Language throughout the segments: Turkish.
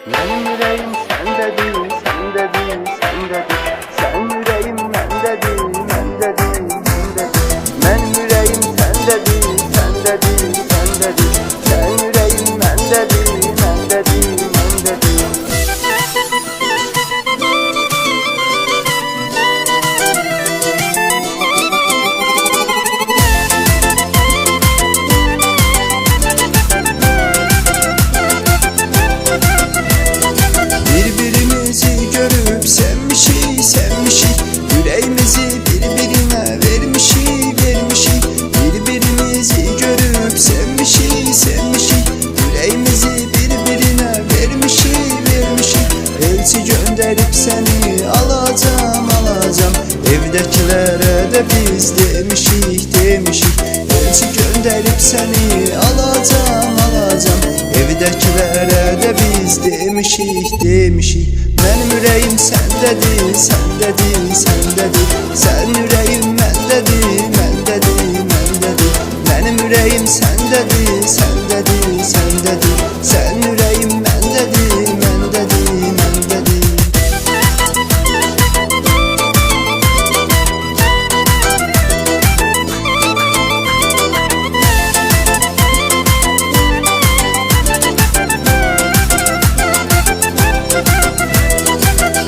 Benim yüreğim sende değil, sende değil, sende değil. Sen yüreğim bende değil, bende değil, bende değil. Benim yüreğim sende değil, sende değil, sende değil. Sen yüreğim bende değil, bende değil, bende değil. Birbirimizi görüp sevmişik, sevmişik. Yüreğimizi birbirine vermişik, vermişik. Birbirimizi görüp sevmişik, sevmişik. Yüreğimizi birbirine vermişik, vermişik. Elçi gönderip seni alacağım, alacağım. Evdekilere de biz demişik, demişik. Elçi gönderip seni alacağım, alacağım. Evdekilere de biz demişik, demişik. Benim yüreğim sendedir, sendedir, sendedir. Sen yüreğim mendedir, mendedir, mendedir. Benim yüreğim sendedir, sendedir, sendedir. Sen yüreğim mendedir, mendedir, mendedir.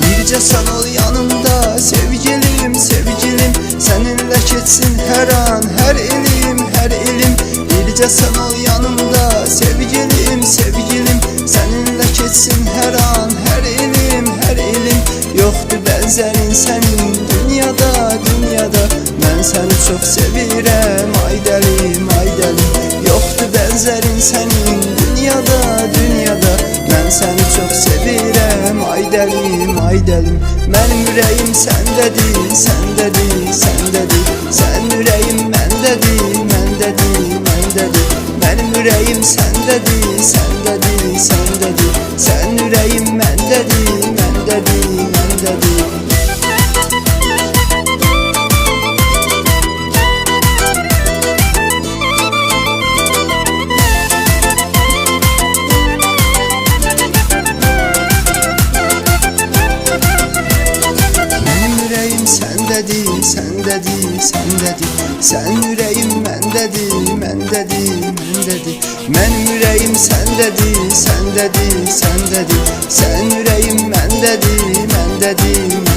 Birce sen ol yanımda sevgilim, sevgilim. Seninle geçsin her an, her ilim, her ilim. Birce sen ol yanımda sevgilim, sevgilim. Seninle geçsin her an, her ilim, her ilim. Yoktu benzerin senin dünyada, dünyada. Ben seni çok sevirem, ay delim, ay delim. Yoktu benzerin senin dünyada, dünyada. Ben seni çok sevirem, ay delim, ay delim. Benim yüreğim sendedir, sendedir, sendedir. Sen yüreğim mendedir, mendedir, mendedir. Benim yüreğim sendedir, sendedir, sendedir. Sen yüreğim mendedir, mendedir, mendedir. Sendedir, sendedir, sendedir. Sen yüreğim mendedir, mendedir, mendedir. Benim yüreğim sendedir, sendedir, sendedir. Sen yüreğim mendedir, mendedir, mendedir.